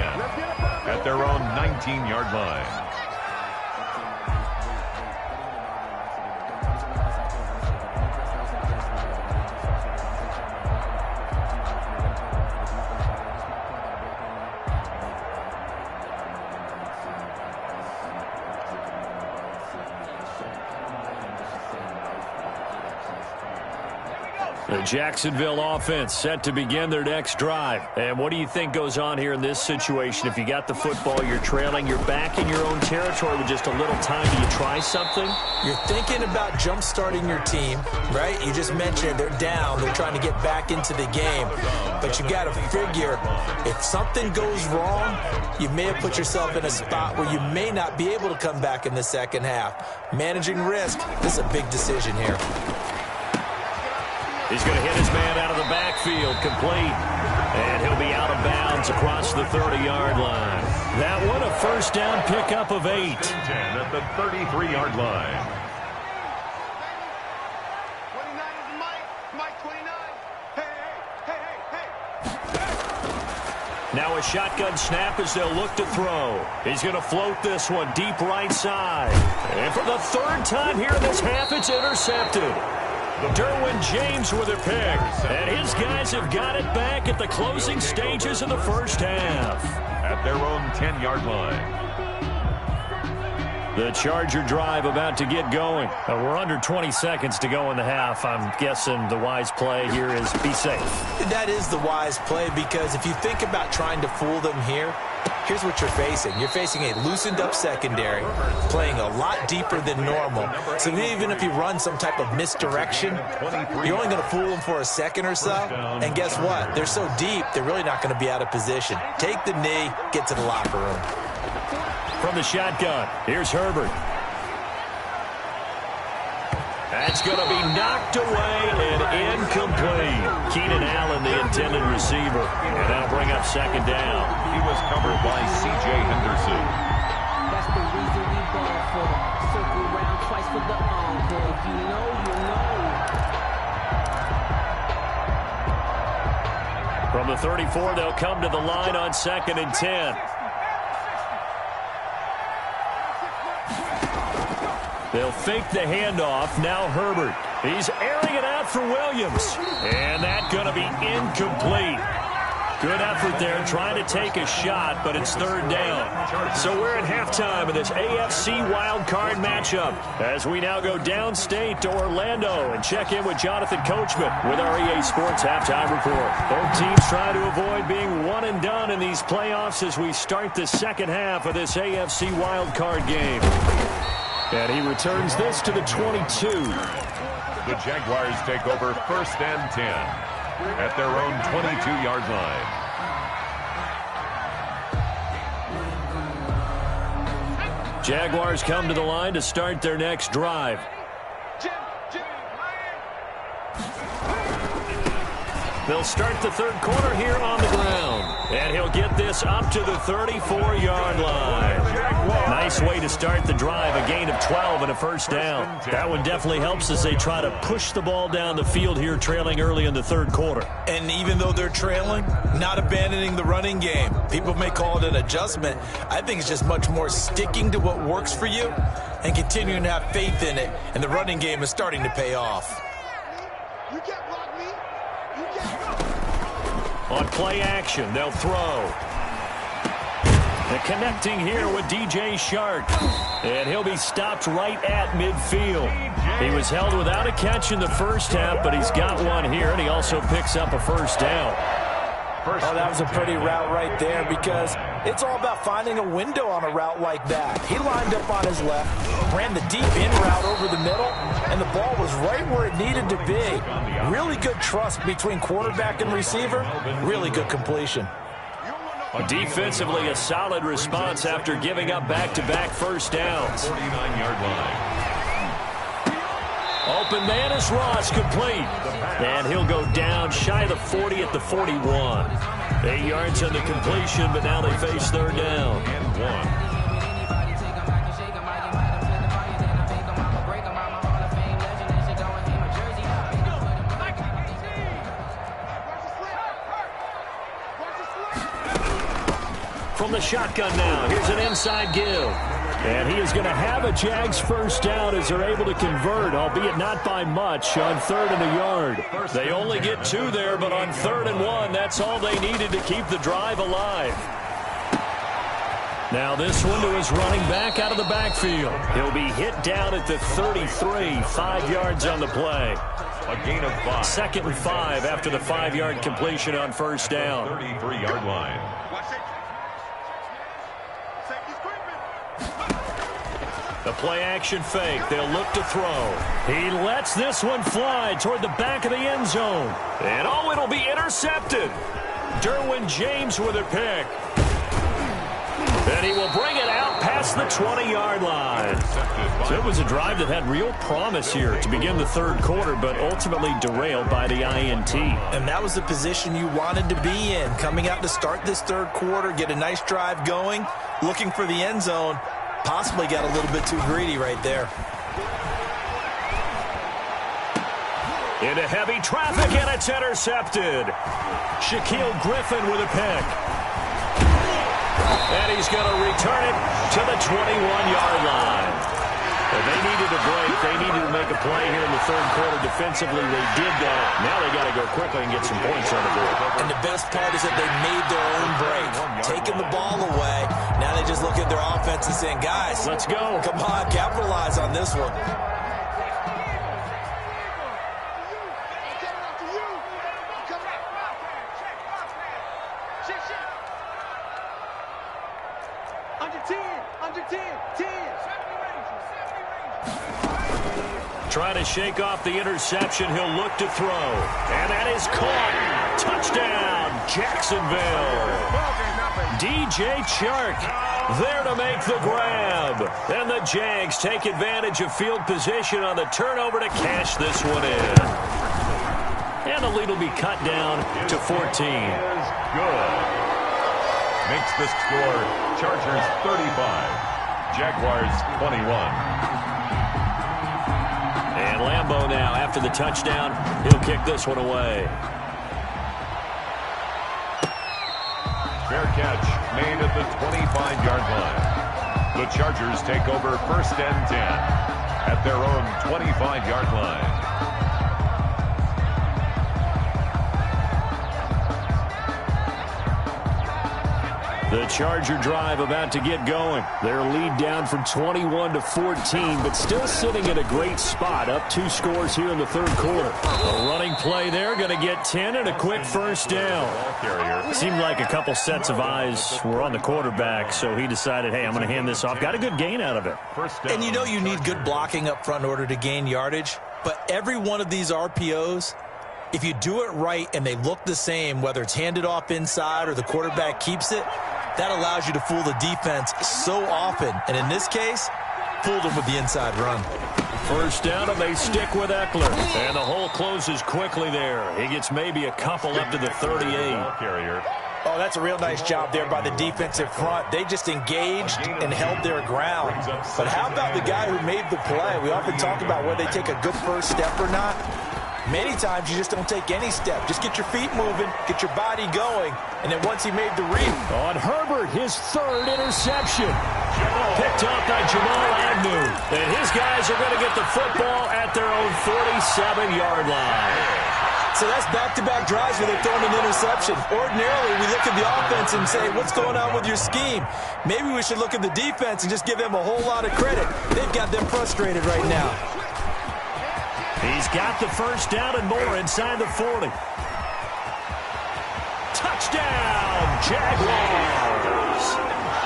at their own 19-yard line. The Jacksonville offense set to begin their next drive. And what do you think goes on here in this situation? If you got the football, you're trailing, you're back in your own territory with just a little time. Do you try something? You're thinking about jump-starting your team, right? You just mentioned they're down. They're trying to get back into the game. But you got to figure, if something goes wrong, you may have put yourself in a spot where you may not be able to come back in the second half. Managing risk, this is a big decision here. He's going to hit his man out of the backfield, complete. And he'll be out of bounds across the 30-yard line. That one a first down pickup of 8. 10 at the 33-yard line. 29 is Mike 29. Hey. Now a shotgun snap as they'll look to throw. He's going to float this one deep right side. And for the 3rd time here in this half, it's intercepted. Derwin James with a pick. And his guys have got it back at the closing stages of the first half. At their own 10-yard line. The Charger drive about to get going. We're under 20 seconds to go in the half. I'm guessing the wise play here is be safe. That is the wise play, because if you think about trying to fool them here, here's what you're facing. You're facing a loosened-up secondary, playing a lot deeper than normal. So even if you run some type of misdirection, you're only going to fool them for a second or so. And guess what? They're so deep, they're really not going to be out of position. Take the knee, get to the locker room. From the shotgun, here's Herbert. That's going to be knocked away and incomplete. Keenan Allen, the intended receiver. And that'll bring up 2nd down. He was covered by C.J. Henderson. That's the reason we ball for the circle round twice for the encore. If you know, you know. From the 34, they'll come to the line on 2nd and 10. They'll fake the handoff. Now Herbert. He's airing it out for Williams. And that's going to be incomplete. Good effort there, trying to take a shot, but it's third down. So we're at halftime of this AFC wildcard matchup as we now go downstate to Orlando and check in with Jonathan Coachman with our EA Sports Halftime Report. Both teams trying to avoid being one and done in these playoffs as we start the second half of this AFC wildcard game. And he returns this to the 22. The Jaguars take over 1st and 10 at their own 22-yard line. Jaguars come to the line to start their next drive. They'll start the third quarter here on the ground. And he'll get this up to the 34-yard line. Nice way to start the drive, a gain of 12 and a first down. That one definitely helps as they try to push the ball down the field here, trailing early in the third quarter. And even though they're trailing, not abandoning the running game. People may call it an adjustment. I think it's just much more sticking to what works for you and continuing to have faith in it. And the running game is starting to pay off. On play action, they'll throw. And connecting here with DJ Shark. And he'll be stopped right at midfield. He was held without a catch in the first half, but he's got one here, and he also picks up a first down. Oh, that was a pretty route right there because it's all about finding a window on a route like that. He lined up on his left, ran the deep in route over the middle, and the ball was right where it needed to be. Really good trust between quarterback and receiver. Really good completion. Defensively, a solid response after giving up back-to-back first downs. 49-yard line. Open man is Ross, complete. And he'll go down shy of the 40 at the 41. 8 yards on the completion, but now they face third down. And 1. From the shotgun now, here's an inside give. And he is going to have a Jags first down as they're able to convert, albeit not by much, on 3rd and a yard. They only get 2 there, but on 3rd and 1, that's all they needed to keep the drive alive. Now this one to his running back out of the backfield. He'll be hit down at the 33, 5 yards on the play. A gain of 5. 2nd and 5 after the 5-yard completion on first down. 33-yard line. The play-action fake. They'll look to throw. He lets this one fly toward the back of the end zone. And, oh, it'll be intercepted. Derwin James with a pick. And he will bring it out past the 20-yard line. So it was a drive that had real promise here to begin the third quarter, but ultimately derailed by the INT. And that was the position you wanted to be in. Coming out to start this third quarter, get a nice drive going, looking for the end zone. Possibly got a little bit too greedy right there. Into heavy traffic, and it's intercepted. Shaquille Griffin with a pick. And he's going to return it to the 21-yard line. Well, they needed a break. They needed to make a play here in the third quarter defensively. They did that. Now they got to go quickly and get some points on the board. And the best part is that they made their own break, taking the ball away. Now they just look at their offense and saying, guys, let's go. Come on, capitalize on this one. Trying to shake off the interception. He'll look to throw. And that is caught. Touchdown, Jacksonville. DJ Chark there to make the grab. And the Jags take advantage of field position on the turnover to cash this one in. And the lead will be cut down to 14. Good. Makes the score Chargers 35, Jaguars 21. And Lambeau now, after the touchdown, he'll kick this one away. Fair catch made at the 25-yard line. The Chargers take over 1st and 10 at their own 25-yard line. The Charger drive about to get going. Their lead down from 21 to 14, but still sitting in a great spot. Up 2 scores here in the third quarter. A running play there, going to get 10 and a quick first down. Seemed like a couple sets of eyes were on the quarterback, so he decided, hey, I'm going to hand this off. Got a good gain out of it. And you know you need good blocking up front in order to gain yardage, but every one of these RPOs, if you do it right and they look the same, whether it's handed off inside or the quarterback keeps it, that allows you to fool the defense so often. And in this case, fooled them with the inside run. First down, and they stick with Eckler. And the hole closes quickly there. He gets maybe a couple up to the 38. Oh, that's a real nice job there by the defensive front. They just engaged and held their ground. But how about the guy who made the play? We often talk about whether they take a good first step or not. Many times you just don't take any step. Just get your feet moving, get your body going, and then once he made the read. On Herbert, his 3rd interception. Picked off by Jamal Agnew. And his guys are going to get the football at their own 47-yard line. So that's back-to-back drives where they're throwing an interception. Ordinarily, we look at the offense and say, what's going on with your scheme? Maybe we should look at the defense and just give them a whole lot of credit. They've got them frustrated right now. He's got the first down and more inside the 40. Touchdown, Jaguars.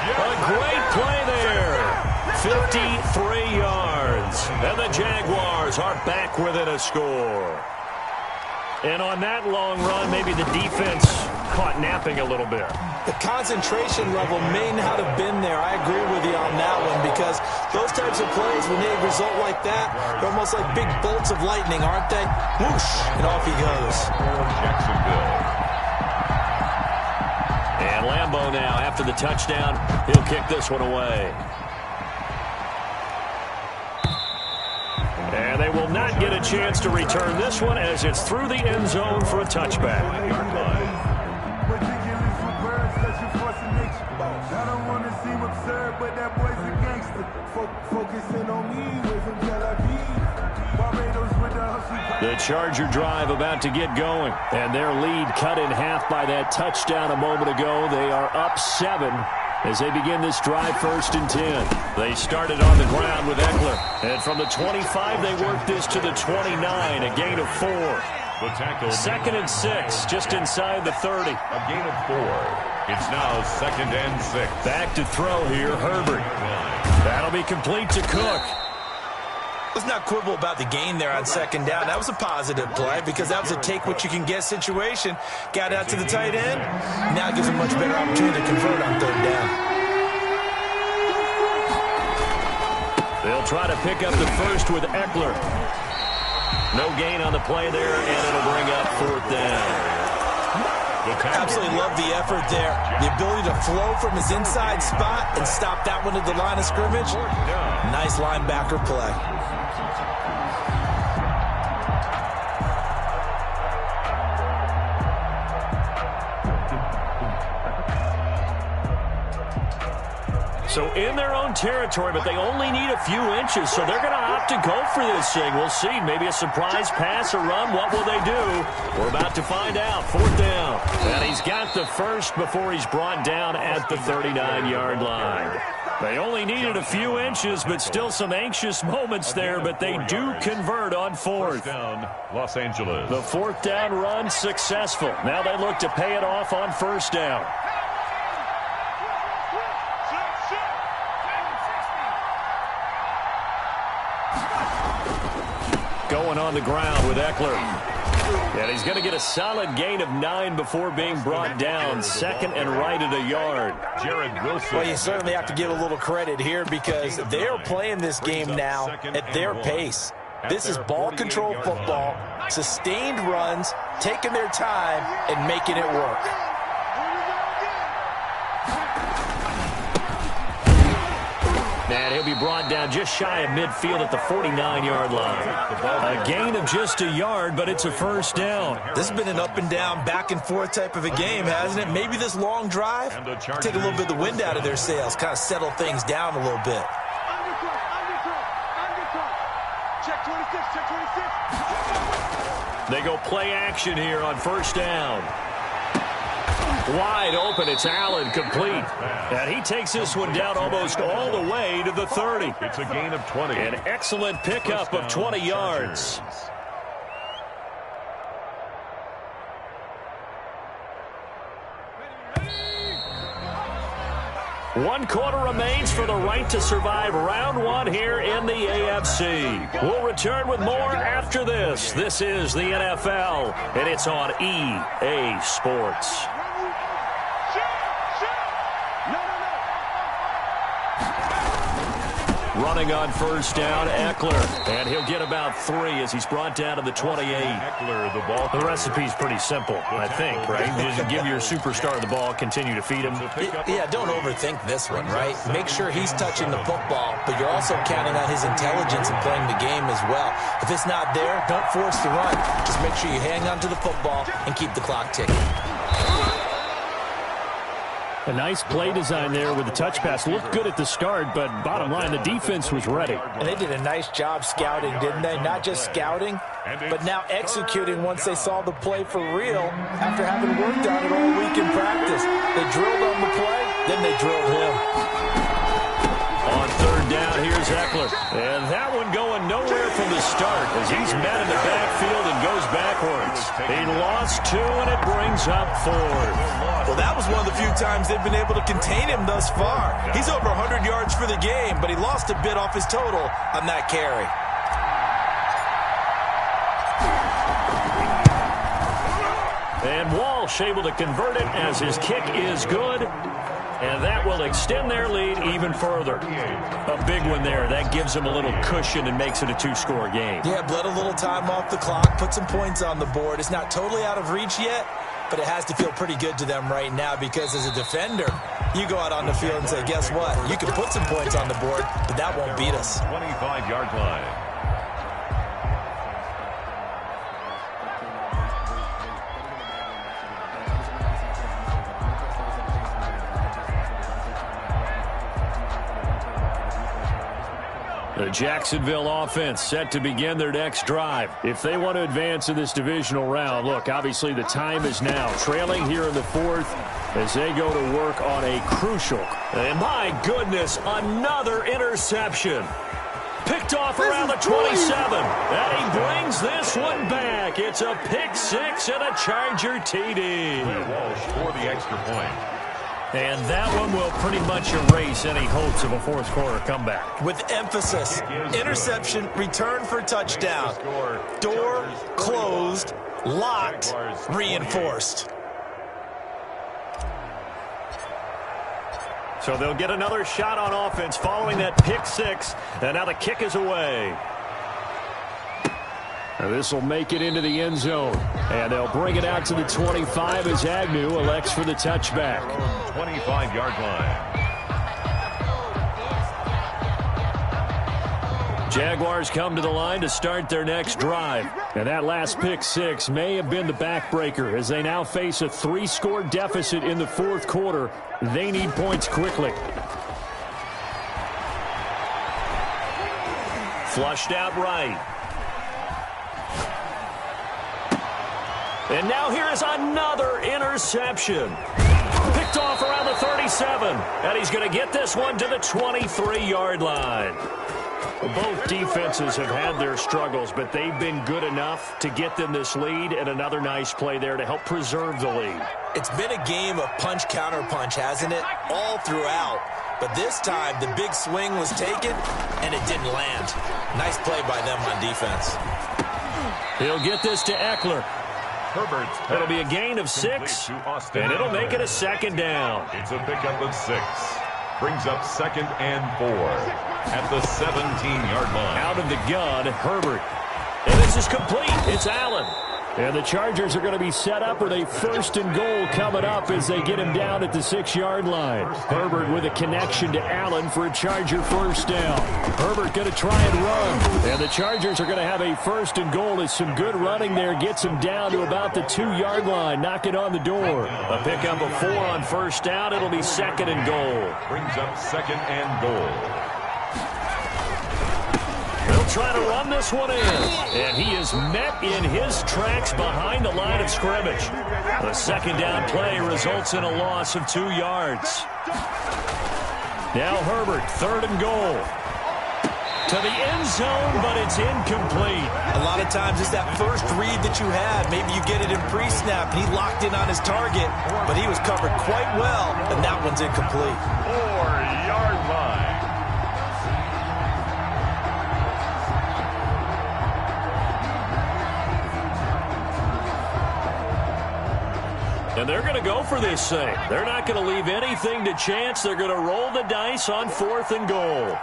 A great play there. 53 yards. And the Jaguars are back within a score. And on that long run, maybe the defense caught napping a little bit. The concentration level may not have been there. I agree with you on that one because those types of plays, when they result like that, they're almost like big bolts of lightning, aren't they? Whoosh, and off he goes. And Lambeau now, after the touchdown, he'll kick this one away. And they will not get a chance to return this one as it's through the end zone for a touchback. The Charger drive about to get going, and their lead cut in half by that touchdown a moment ago. They are up 7 as they begin this drive, 1st and 10. They started on the ground with Eckler, and from the 25 they worked this to the 29, a gain of 4. 2nd and 6, just inside the 30. A gain of 4. It's now 2nd and 6. Back to throw here, Herbert. That'll be complete to Cook. Let's not quibble about the gain there on 2nd down. That was a positive play because that was a take-what-you-can-get situation. Got out to the tight end. Now it gives a much better opportunity to convert on 3rd down. They'll try to pick up the first with Eckler. No gain on the play there, and it'll bring up 4th down. Absolutely love the effort there. The ability to flow from his inside spot and stop that one at the line of scrimmage. Nice linebacker play. So in their own territory, but they only need a few inches, so they're going to opt to go for this thing. We'll see. Maybe a surprise pass or run. What will they do? We're about to find out. 4th down. And he's got the first before he's brought down at the 39-yard line. They only needed a few inches, but still some anxious moments there, but they do convert on 4th. Down, Los Angeles. The 4th down run successful. Now they look to pay it off on 1st down. Going on the ground with Eckler. And he's going to get a solid gain of 9 before being brought down. 2nd and right at a yard. Jared Wilson. Well, you certainly have to give a little credit here because they're playing this game now at their pace. This is ball control football, sustained runs, taking their time, and making it work. And he'll be brought down just shy of midfield at the 49-yard line. A gain of just a yard, but it's a 1st down. This has been an up-and-down, back-and-forth type of a game, hasn't it? Maybe this long drive, take a little bit of the wind out of their sails, kind of settle things down a little bit. Check 26, check 26. They go play action here on 1st down. Wide open, it's Allen, complete. And he takes this one down almost all the way to the 30. It's a gain of 20. An excellent pickup of 20 yards. One quarter remains for the right to survive round one here in the AFC. We'll return with more after this. This is the NFL, and it's on EA Sports. Running on first down, Eckler. And he'll get about 3 as he's brought down to the 28. Eckler, the ball. The recipe's pretty simple, I think, right? You just give your superstar the ball, continue to feed him. Yeah, don't overthink this one, right? Make sure he's touching the football, but you're also counting on his intelligence in playing the game as well. If it's not there, don't force the run. Just make sure you hang on to the football and keep the clock ticking. A nice play design there with the touch pass. Looked good at the start, but bottom line, the defense was ready. And they did a nice job scouting, didn't they? Not just scouting, but now executing once they saw the play for real after having worked on it all week in practice. They drilled on the play, then they drilled him. On third down, here's Eckler. And that one going nowhere from the start as he's met in the backfield and goes backwards. He lost 2, and it brings up 4. Well, that was one of the few times they've been able to contain him thus far. He's over 100 yards for the game, but he lost a bit off his total on that carry. And Walsh able to convert it as his kick is good. And that will extend their lead even further. A big one there. That gives them a little cushion and makes it a 2-score game. Yeah, bled a little time off the clock, put some points on the board. It's not totally out of reach yet, but it has to feel pretty good to them right now because as a defender, you go out on the field and say, guess what? You can put some points on the board, but that won't beat us. 25-yard line. The Jacksonville offense set to begin their next drive. If they want to advance in this divisional round, look, obviously the time is now. Trailing here in the 4th as they go to work on a crucial. And my goodness, another interception. Picked off around the 27. And he brings this one back. It's a pick 6 and a Charger TD. Walsh for the extra point. And that one will pretty much erase any hopes of a 4th quarter comeback. With emphasis, interception, return for touchdown. Door closed, locked, reinforced. So they'll get another shot on offense following that pick 6. And now the kick is away. This will make it into the end zone. And they'll bring it out to the 25 as Agnew elects for the touchback. 25-yard line. Jaguars come to the line to start their next drive. And that last pick 6 may have been the backbreaker as they now face a 3-score deficit in the 4th quarter. They need points quickly. Flushed out right. And now here is another interception. Picked off around the 37. And he's going to get this one to the 23-yard line. Both defenses have had their struggles, but they've been good enough to get them this lead, and another nice play there to help preserve the lead. It's been a game of punch-counter-punch, hasn't it? All throughout. But this time, the big swing was taken, and it didn't land. Nice play by them on defense. He'll get this to Eckler. It'll be a gain of 6, and it'll make it a 2nd down. It's a pickup of 6. Brings up 2nd and 4 at the 17-yard line. Out of the gun, Herbert. And this is complete. It's Allen. And the Chargers are going to be set up with a 1st and goal coming up as they get him down at the 6-yard line. Herbert with a connection to Allen for a Charger 1st down. Herbert going to try and run. And the Chargers are going to have a 1st and goal as some good running there gets him down to about the 2-yard line. Knock it on the door. A pickup of 4 on 1st down. It'll be 2nd and goal. Brings up 2nd and goal. They'll He'll try to run this one in. And he is met in his tracks behind the line of scrimmage. The second down play results in a loss of 2 yards. Now Herbert, 3rd and goal. To the end zone, but it's incomplete. A lot of times it's that first read that you have. Maybe you get it in pre-snap, and he locked in on his target, but he was covered quite well, and that one's incomplete. 4-yard line. And they're going to go for this thing. They're not going to leave anything to chance. They're going to roll the dice on 4th and goal.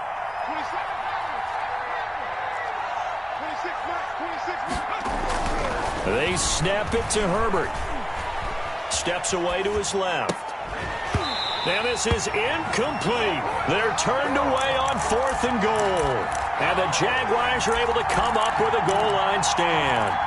They snap it to Herbert. Steps away to his left. Now this is incomplete. They're turned away on 4th and goal. And the Jaguars are able to come up with a goal line stand.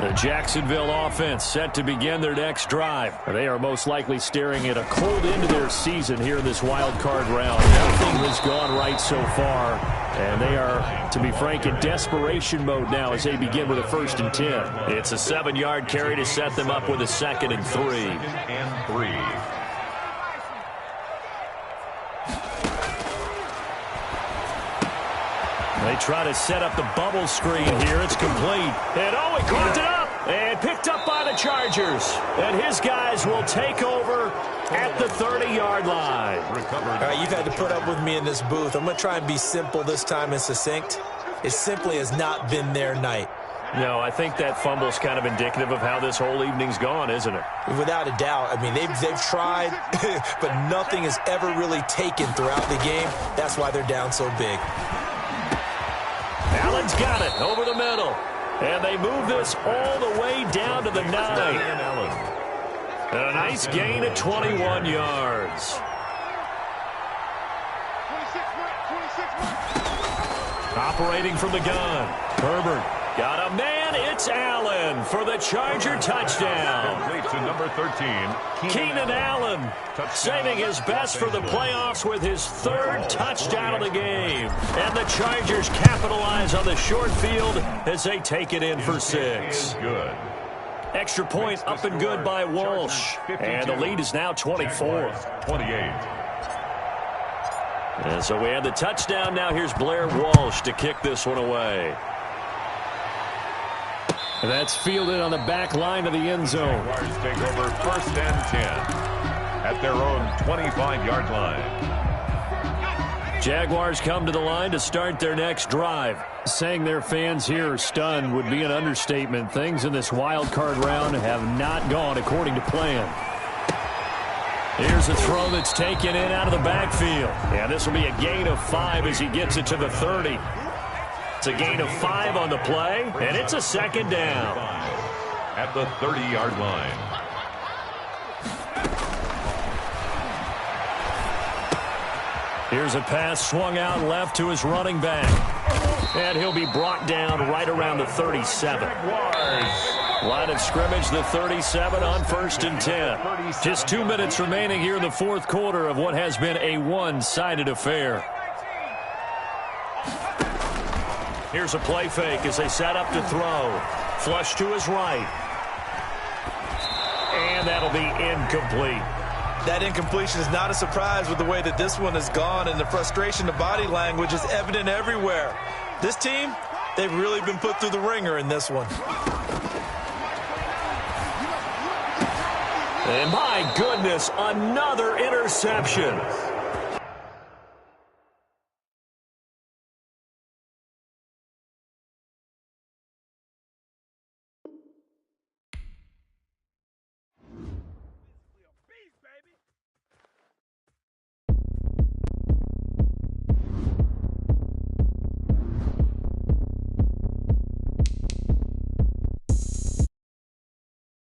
The Jacksonville offense set to begin their next drive. They are most likely staring at a cold end to their season here in this wild card round. Nothing has gone right so far, and they are, to be frank, in desperation mode now as they begin with a 1st and 10. It's a 7-yard carry to set them up with a 2nd and 3. 2nd and 3. They try to set up the bubble screen here. It's complete. And he caught it up and picked up by the Chargers. And his guys will take over at the 30-yard line. All right, you've had to put up with me in this booth. I'm going to try and be simple this time and succinct. It simply has not been their night. No, I think that fumble's kind of indicative of how this whole evening's gone, isn't it? Without a doubt. I mean, they've tried, but nothing has ever really taken throughout the game. That's why they're down so big. Allen's got it over the middle. And they move this all the way down to the 9. And a nice gain of 21 yards. Operating from the gun. Herbert got a man. It's Allen for the Charger touchdown. Complete to number 13. Keenan Allen saving his best for the playoffs with his 3rd touchdown of the game. And the Chargers capitalize on the short field as they take it in for 6. Good. Extra point up and good by Walsh. And the lead is now 24. 28. And so we have the touchdown. Now here's Blair Walsh to kick this one away. And that's fielded on the back line of the end zone. Jaguars take over 1st and 10 at their own 25-yard line. Jaguars come to the line to start their next drive. Saying their fans here are stunned would be an understatement. Things in this wild card round have not gone according to plan. Here's a throw that's taken in out of the backfield. Yeah, this will be a gain of 5 as he gets it to the 30. It's a gain of 5 on the play, and it's a 2nd down. At the 30-yard line. Here's a pass swung out left to his running back. And he'll be brought down right around the 37. Line of scrimmage, the 37 on 1st and 10. Just 2 minutes remaining here in the 4th quarter of what has been a one-sided affair. Here's a play fake as they set up to throw. Flush to his right. And that'll be incomplete. That incompletion is not a surprise with the way that this one has gone, and the frustration of body language is evident everywhere. This team, they've really been put through the ringer in this one. And my goodness, another interception.